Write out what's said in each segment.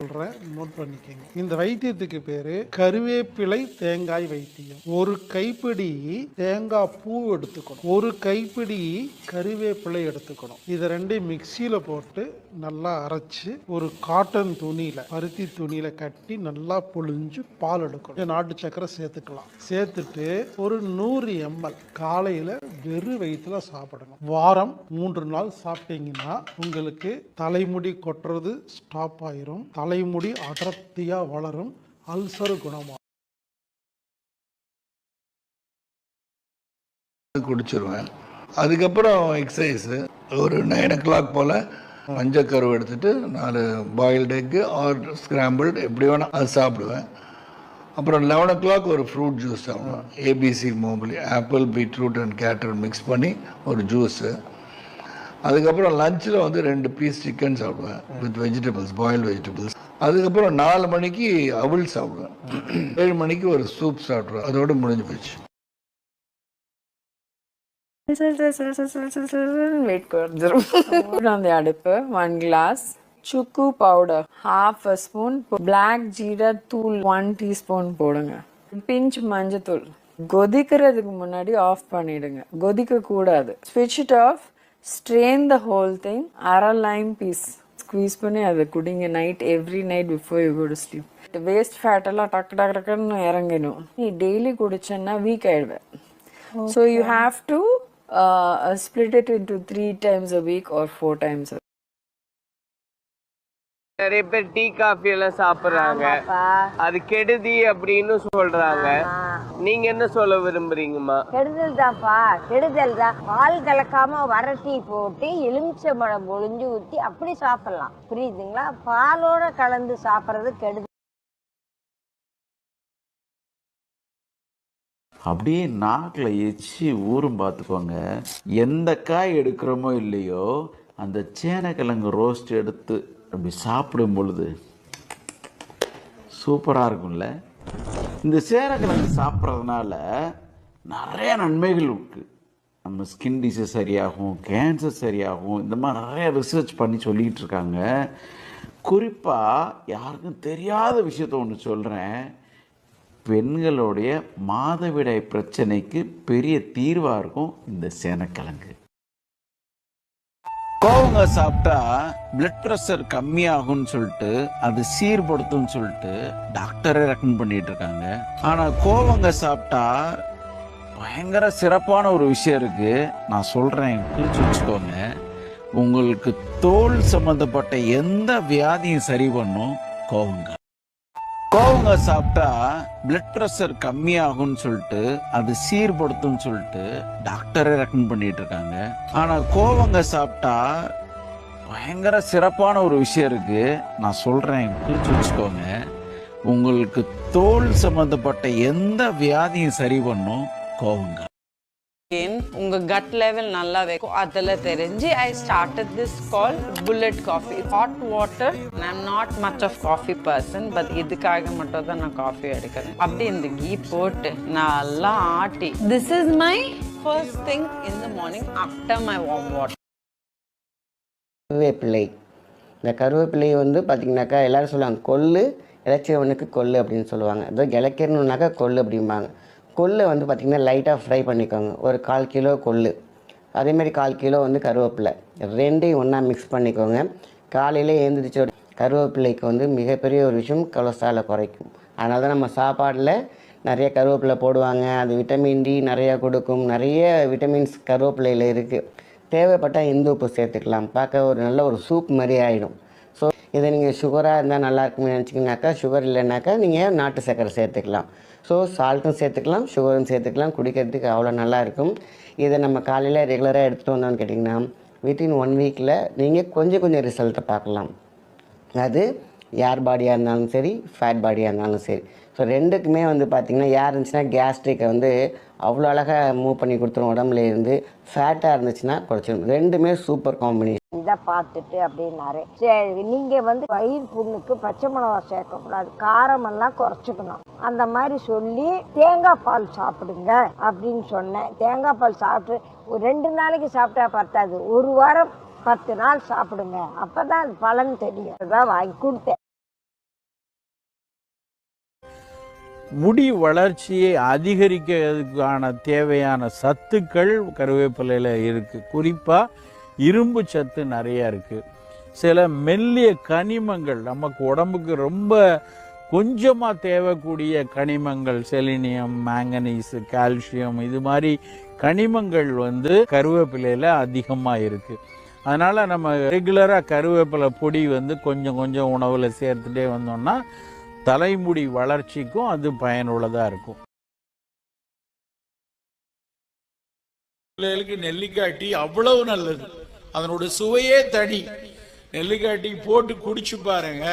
சொல்றேன், நோட் பண்ணிக்கங்க. இந்த வைத்தியத்துக்கு பேரு கருவேப்பிலை தேங்காய் வைத்தியம். ஒரு கைப்பிடி தேங்காய் பூ எடுத்துக்கணும், ஒரு கைப்பிடி கருவேப்பிலை எடுத்துக்கணும். இதை ரெண்டையும் மிக்சியில போட்டு நல்லா அரைச்சு ஒரு காட்டன் துணியில, பருத்தி துணியில கட்டி நல்லா புழிஞ்சு பால் எடுக்கணும். நாட்டு சக்கரை சேர்த்துக்கலாம். சேர்த்துட்டு ஒரு 100 ml காலையில வெறும் வயிற்றுல சாப்பிடணும். வாரம் 3 நாள் சாப்பிட்டீங்கன்னா உங்களுக்கு தலைமுடி கொட்டுறது ஸ்டாப் ஆயிரும், தலைமுடி அடர்த்தியா வளரும், அல்சர் குணமாகும். குடிச்சிருவேன். அதுக்கப்புறம் எக்ஸசைஸ் ஒரு 9 o'clock போல் மஞ்சக்கருவை எடுத்துட்டு 4 பாயில்டு எக்கு ஆர் ஸ்கிராம்பிள்டு எப்படி வேணால் அது சாப்பிடுவேன். அப்புறம் 11 o'clock ஒரு ஃப்ரூட் ஜூஸ் சாப்பிடுவேன். ஏபிசி மோபிலி, apple, beetroot and carrot mix பண்ணி ஒரு ஜூஸு. அதுக்கப்புறம் லஞ்சில் 2 பீஸ் சிக்கன் சாப்பிடுவேன் வித் வெஜிடபிள்ஸ், பாயில்டு வெஜிடபிள்ஸ். அதுக்கப்புறம் 4 மணிக்கு அவல் சாப்பிடுவேன். 7 மணிக்கு ஒரு சூப் சாப்பிடுவேன். அதோடு முடிஞ்சு போச்சு. அந்த அடுப்பு 1 glass சுக்கு powder, half a spoon black jeera தூள் 1 teaspoon போடுங்க, பிஞ்ச் மஞ்சத்தூள். கொதிக்கிறதுக்கு முன்னாடி ஆஃப் பண்ணிடுங்க, கொதிக்க கூடாது. ஸ்விட்ச் it off, strain the whole thing. அரை லைம் பீஸ் ஸ்குவீஸ் பண்ணி அதை குடிங்க night, every night before you go to sleep. Waste fat எல்லாம் டக்கு டக்கு டக்குன்னு இறங்கணும். நீ டெய்லி குடிச்சேன்னா வீக் ஆயிடுவேன். So you have to split it into 3 times a week or 4 times a week. நிறைய பேர் டீ காஃபி எல்லாம் சாப்பிடுறாங்க, அது கெடுதி அப்படின்னு சொல்றாங்க. நீங்க என்ன சொல்ல விரும்புறீங்கம்மா? கெடுதல் தான்ப்பா, கெடுதல் தான். பால் கலக்காம வர டீ போட்டு எலுமிச்சம்பழம் பொழிஞ்சு ஊற்றி அப்படி சாப்பிடலாம், புரியுதுங்களா? பாலோட கலந்து சாப்பிட்றது கெடுதல். அப்படியே நாக்கில் எச்சி ஊரும் பார்த்துக்கோங்க. எந்த காய் எடுக்கிறோமோ இல்லையோ, அந்த சேனக்கிழங்கு ரோஸ்ட் எடுத்து அப்படி சாப்பிடும் பொழுது சூப்பராக இருக்கும்ல. இந்த சேனக்கிழங்கு சாப்பிட்றதுனால நிறைய நன்மைகள் இருக்குது. நம்ம ஸ்கின் டிசீஸ் சரியாகும், கேன்சர் சரியாகும், இந்த மாதிரி நிறைய ரிசர்ச் பண்ணி சொல்லிகிட்டு இருக்காங்க. குறிப்பாக யாருக்கும் தெரியாத விஷயத்த ஒன்று சொல்கிறேன். பெண்களுடைய மாதவிடாய் பிரச்சனைக்கு பெரிய தீர்வாக இருக்கும் இந்த சேனக்கிழங்கு. கோவங்காய் சாப்பிட்டா பிளட் ப்ரெஷர் கம்மியாகும்னு சொல்லிட்டு, அது சீர்படுத்தும்னு சொல்லிட்டு டாக்டரே ரெக்கமெண்ட் பண்ணிட்டு இருக்காங்க. ஆனால் கோவங்காய் சாப்பிட்டா பயங்கர சிறப்பான ஒரு விஷயம் இருக்கு, நான் சொல்றேன், குறிச்சு வச்சுக்கோங்க. உங்களுக்கு தோல் சம்பந்தப்பட்ட எந்த வியாதியும் சரி பண்ணும் கோவங்காய். கோவங்காய் சாப்பிட்டா பிளட் ப்ரெஷர் கம்மியாகும்னு சொல்லிட்டு, அது சீர்படுத்தும்னு சொல்லிட்டு டாக்டரே ரெக்கமெண்ட் பண்ணிட்டு இருக்காங்க. ஆனால் கோவங்காய் சாப்பிட்டா பயங்கர சிறப்பான ஒரு விஷயம் இருக்கு, நான் சொல்றேன், குறிச்சு வச்சுக்கோங்க. உங்களுக்கு தோல் சம்பந்தப்பட்ட எந்த வியாதியும் சரி பண்ணும் கோவங்காய். உங்க கட் லெவல் நல்லா வைக்கும், அதில் தெரிஞ்சு I started this call bullet coffee. Hot water, I am not much of coffee person, but இதுக்காக மட்டும் தான் நான் காஃபி எடுக்கிறேன். அப்படி இந்த கீ போட்டு நல்லா ஆட்டி, this is my first thing in the morning after my warm water. கருவேப்பிலை, இந்த கருவேப்பிலை பார்த்திங்கனாக்கா எல்லோரும் சொல்லுவாங்க கொள்ளு இளைச்சவனுக்கு கொள்ளு அப்படின்னு சொல்லுவாங்க. அதோ இளைக்கிறணுன்னாக்கா கொள்ளு அப்படிம்பாங்க. கொள்ளை பார்த்திங்கன்னா லைட்டாக ஃப்ரை பண்ணிக்கோங்க. ஒரு 1/4 கிலோ கொள்ளு, அதேமாதிரி 1/4 கிலோ கருவேப்பிலை, ரெண்டையும் ஒன்றா மிக்ஸ் பண்ணிக்கோங்க. காலையில் எழுந்திரிச்ச கருவேப்பிலைக்கு மிகப்பெரிய ஒரு விஷயம், கொலஸ்ட்ராலை குறைக்கும். அதனால தான் நம்ம சாப்பாடில் நிறைய கருவேப்பிலை போடுவாங்க. அது விட்டமின் டி நிறையா கொடுக்கும். நிறைய விட்டமின்ஸ் கருவேப்பிலையில் இருக்குது. தேவைப்பட்டால் இந்து உப்பு சேர்த்துக்கலாம். பார்க்க ஒரு நல்ல ஒரு சூப் மாதிரி ஆகிடும். ஸோ இதை நீங்கள் சுகராக இருந்தால் நல்லா இருக்குன்னு நினச்சிங்கனாக்கா, சுகர் இல்லைனாக்கா நீங்கள் நாட்டு சர்க்கரை சேர்த்துக்கலாம். ஸோ சால்ட்டும் சேர்த்துக்கலாம், சுகரும் சேர்த்துக்கலாம். குடிக்கிறதுக்கு அவ்வளோ நல்லாயிருக்கும். இதை நம்ம காலையில் ரெகுலராக எடுத்துகிட்டு வந்தோம்னு கேட்டிங்கன்னா, வித்தின் 1 வீக்கில் நீங்கள் கொஞ்சம் ரிசல்ட்டை பார்க்கலாம். அது ஏர் பாடியாக இருந்தாலும் சரி, ஃபேட் பாடியாக இருந்தாலும் சரி. ஸோ ரெண்டுக்குமே பார்த்திங்கன்னா, ஏர் இருந்துச்சுன்னா கேஸ்ட்ரிக்கை அவ்வளோ அழகாக மூவ் பண்ணி கொடுத்துரும். உடம்புல இருந்து ஃபேட்டாக இருந்துச்சுன்னா குறைச்சிடும். ரெண்டுமே சூப்பர் காம்பினேஷன். இதை பார்த்துட்டு அப்படின்னாரு, சரி நீங்கள் வயிறு புண்ணுக்கு பச்சை மிளகா சேர்க்கக்கூடாது, காரமெல்லாம் குறைச்சிக்கணும் அந்த மாதிரி சொல்லி தேங்காய் பால் சாப்பிடுங்க அப்படின்னு சொன்னேன். தேங்காய் பால் சாப்பிட்டு ஒரு 2 நாளைக்கு சாப்பிட்டா பத்தாது, 1 வாரம் 10 நாள் சாப்பிடுங்க, அப்போ தான் அது பலன் தெரியும். அதான் வாங்கி கொடுத்தேன். முடி வளர்ச்சியை அதிகரிக்கிறதுக்கான தேவையான சத்துக்கள் கருவேப்பிலையில் இருக்குது. குறிப்பாக இரும்பு சத்து நிறையா இருக்குது. சில மெல்லிய கனிமங்கள், நமக்கு உடம்புக்கு ரொம்ப கொஞ்சமாக தேவைக்கூடிய கனிமங்கள், செலினியம், மேங்கனீஸு, கால்சியம், இது மாதிரி கனிமங்கள் வந்து கருவேப்பிலையில் அதிகமாக இருக்குது. அதனால் நம்ம ரெகுலராக கருவேப்பிலை பொடி வந்து கொஞ்சம் கொஞ்சம் உணவில் சேர்த்துட்டே வந்தோம்னா தலைமுடி வளர்ச்சிக்கும் அது பயனுள்ளதாக இருக்கும். பிள்ளைகளுக்கு நெல்லிக்காய் டீ அவ்வளவு நல்லது, அதனோட சுவையே தனி. நெல்லிக்காய் டீ போட்டு குடிச்சு பாருங்க,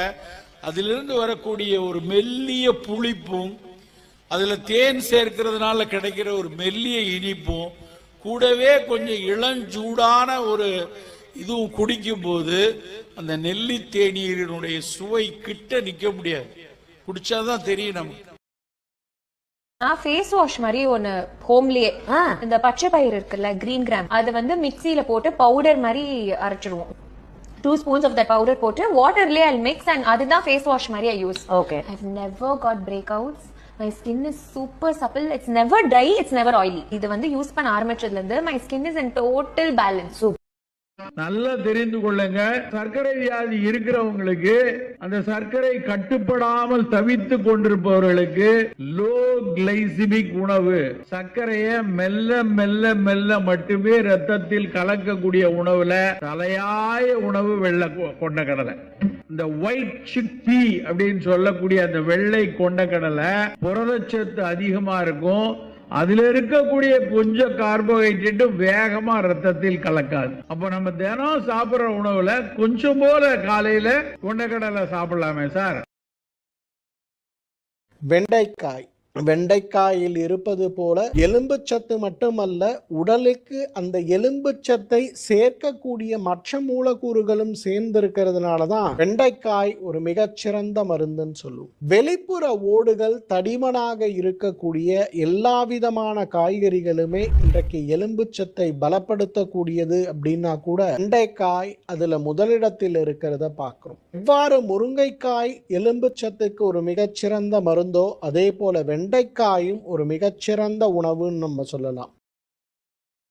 அதிலிருந்து வரக்கூடிய ஒரு மெல்லிய புளிப்பும், அதில் தேன் சேர்க்கிறதுனால கிடைக்கிற ஒரு மெல்லிய இனிப்பும், கூடவே கொஞ்சம் இளஞ்சூடான ஒரு இதுவும் குடிக்கும் போது அந்த நெல்லி தேநீரினுடைய சுவை கிட்ட நிற்க முடியாது, குடிச்சாதான் தெரியும் நமக்கு. நான் ஃபேஸ் வாஷ் மாதிரி ஒன்னு ஹோம்லயே, இந்த பச்சை பயிர் இருக்குல்ல, கிரீன் கிராம், அது வந்து மிக்சியில போட்டு பவுடர் மாதிரி அரைச்சிடுவோம். 2 spoons of that powder போட்டு வாட்டர்லயே I'll mix, and அதுதான் ஃபேஸ் வாஷ் மாதிரி I use. Okay. I've never got breakouts. My skin is super supple. It's never dry. It's never oily. இது வந்து யூஸ் பண்ண ஆரம்பிச்சதுல இருந்து my skin is in total balance. நல்லா தெரிந்து கொள்ளுங்க, சர்க்கரை வியாதி இருக்கிறவங்களுக்கு, அந்த சர்க்கரை கட்டுப்படாமல் தவித்து கொண்டிருப்பவர்களுக்கு லோ கிளைசிமிக் உணவு, சர்க்கரையை மெல்ல மெல்ல மெல்ல மட்டுமே ரத்தத்தில் கலக்கக்கூடிய உணவுல தலையாய உணவு வெள்ளை கொண்டக்கடலை. இந்த ஒயிட் சிக் பீ அப்படின்னு சொல்லக்கூடிய அந்த வெள்ளை கொண்டக்கடலை புரதச்சத்து அதிகமா இருக்கும். அதுல இருக்கக்கூடிய கொஞ்சம் கார்போஹைட்ரேட் வேகமா ரத்தத்தில் கலக்காது. அப்ப நம்ம தினம் சாப்பிடுற உணவுல கொஞ்சம் போல காலையில கொண்டக்கடலை சாப்பிடலாமே சார். வெண்டைக்காய், வெண்டைக்காயில் இருப்பது போல எலும்புச்சத்து மட்டுமல்ல, உடலுக்கு அந்த எலும்புச்சத்தை சேர்க்கக்கூடிய மற்ற மூலக்கூறுகளும் சேர்ந்திருக்கிறதுனால தான் வெண்டைக்காய் ஒரு மிகச்சிறந்த மருந்துன்னு சொல்லுவோம். வெளிப்புற ஓடுகள் தடிமனாக இருக்கக்கூடிய எல்லா விதமான காய்கறிகளுமே இன்றைக்கு எலும்புச்சத்தை பலப்படுத்தக்கூடியது அப்படின்னா கூட வெண்டைக்காய் அதுல முதலிடத்தில் இருக்கிறத பார்க்கிறோம். எவ்வாறு முருங்கைக்காய் எலும்புச்சத்துக்கு ஒரு மிகச்சிறந்த மருந்தோ, அதே போல வெண்டைக்காயும் ஒரு மிகச்சிறந்த உணவுன்னு நம்ம சொல்லலாம்.